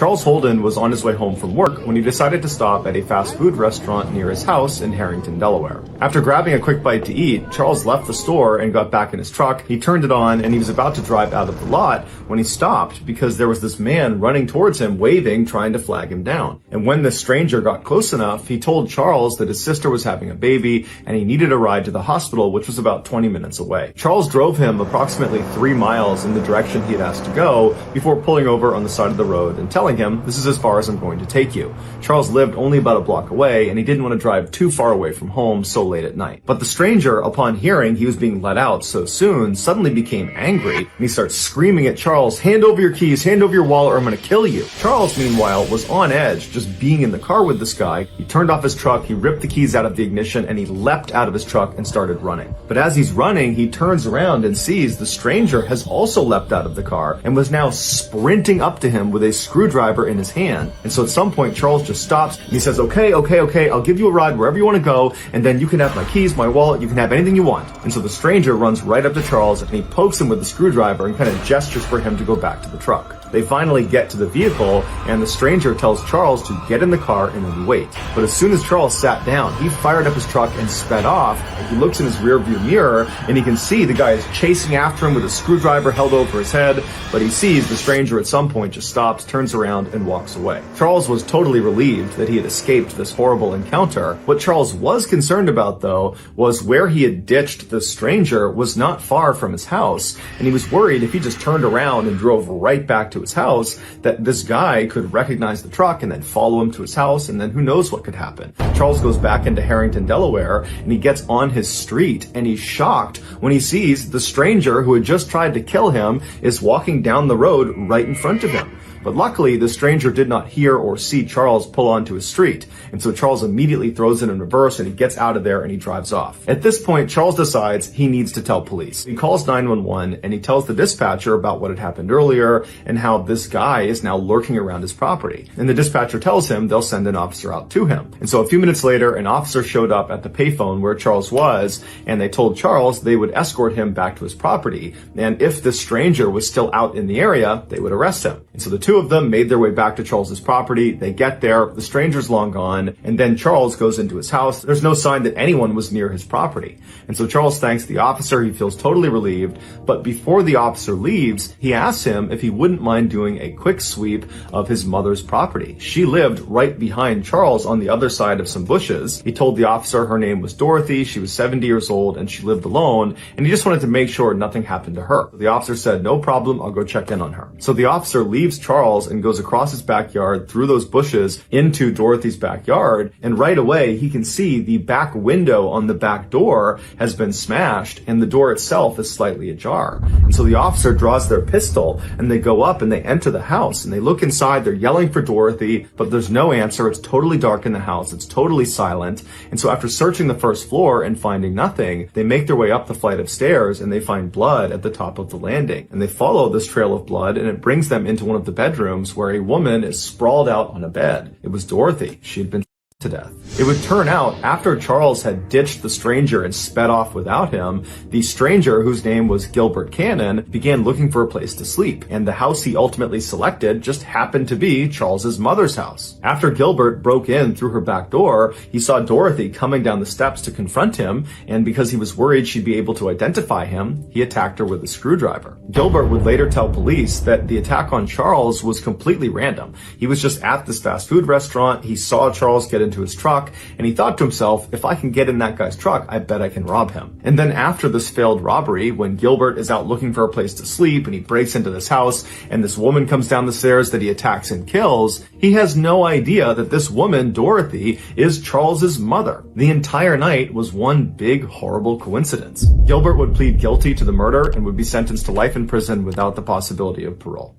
Charles Holden was on his way home from work when he decided to stop at a fast food restaurant near his house in Harrington, Delaware. After grabbing a quick bite to eat, Charles left the store and got back in his truck. He turned it on and he was about to drive out of the lot when he stopped because there was this man running towards him, waving, trying to flag him down. And when the stranger got close enough, he told Charles that his sister was having a baby and he needed a ride to the hospital, which was about 20 minutes away. Charles drove him approximately 3 miles in the direction he had asked to go before pulling over on the side of the road and telling him, "This is as far as I'm going to take you." Charles lived only about a block away and he didn't want to drive too far away from home so late at night. But the stranger, upon hearing he was being let out so soon, suddenly became angry and he starts screaming at Charles, "Hand over your keys, hand over your wallet or I'm going to kill you." Charles, meanwhile, was on edge just being in the car with this guy. He turned off his truck, he ripped the keys out of the ignition and he leapt out of his truck and started running. But as he's running, he turns around and sees the stranger has also leapt out of the car and was now sprinting up to him with a screwdriver in his hand. And so at some point, Charles just stops and he says, okay, I'll give you a ride wherever you want to go, and then you can have my keys, my wallet, you can have anything you want. And so the stranger runs right up to Charles and he pokes him with the screwdriver and kind of gestures for him to go back to the truck. They finally get to the vehicle and the stranger tells Charles to get in the car and then wait. But as soon as Charles sat down, he fired up his truck and sped off. He looks in his rearview mirror and he can see the guy is chasing after him with a screwdriver held over his head, but he sees the stranger at some point just stops, turns around and walks away. Charles was totally relieved that he had escaped this horrible encounter. What Charles was concerned about, though, was where he had ditched the stranger was not far from his house, and he was worried if he just turned around and drove right back to his house, that this guy could recognize the truck and then follow him to his house, and then who knows what could happen. Charles goes back into Harrington, Delaware, and he gets on his street, and he's shocked when he sees the stranger who had just tried to kill him is walking down the road right in front of him. But luckily, the stranger did not hear or see Charles pull onto his street, and so Charles immediately throws it in reverse and he gets out of there and he drives off. At this point, Charles decides he needs to tell police. He calls 911 and he tells the dispatcher about what had happened earlier and how this guy is now lurking around his property. And the dispatcher tells him they'll send an officer out to him. And so a few minutes later, an officer showed up at the payphone where Charles was, and they told Charles they would escort him back to his property. And if the stranger was still out in the area, they would arrest him. And so the two of them made their way back to Charles's property. They get there, the stranger's long gone, and then Charles goes into his house. There's no sign that anyone was near his property. And so Charles thanks the officer. He feels totally relieved. But before the officer leaves, he asks him if he wouldn't mind doing a quick sweep of his mother's property. She lived right behind Charles on the other side of some bushes. He told the officer her name was Dorothy. She was 70 years old and she lived alone, and he just wanted to make sure nothing happened to her. The officer said, "No problem, I'll go check in on her." So the officer leaves Charles and goes across his backyard through those bushes into Dorothy's backyard, and right away he can see the back window on the back door has been smashed and the door itself is slightly ajar. And so the officer draws their pistol and they go up and they enter the house and they look inside. They're yelling for Dorothy, but there's no answer. It's totally dark in the house. It's totally silent. And so after searching the first floor and finding nothing, they make their way up the flight of stairs and they find blood at the top of the landing. And they follow this trail of blood and it brings them into one of the bedrooms where a woman is sprawled out on a bed. It was Dorothy. She had been to death. It would turn out, after Charles had ditched the stranger and sped off without him, the stranger, whose name was Gilbert Cannon, began looking for a place to sleep, and the house he ultimately selected just happened to be Charles's mother's house. After Gilbert broke in through her back door, he saw Dorothy coming down the steps to confront him, and because he was worried she'd be able to identify him, he attacked her with a screwdriver. Gilbert would later tell police that the attack on Charles was completely random. He was just at this fast food restaurant, he saw Charles get into his truck, and he thought to himself, if I can get in that guy's truck, I bet I can rob him. And then after this failed robbery, when Gilbert is out looking for a place to sleep and he breaks into this house and this woman comes down the stairs that he attacks and kills, he has no idea that this woman, Dorothy, is Charles's mother. The entire night was one big horrible coincidence. Gilbert would plead guilty to the murder and would be sentenced to life in prison without the possibility of parole.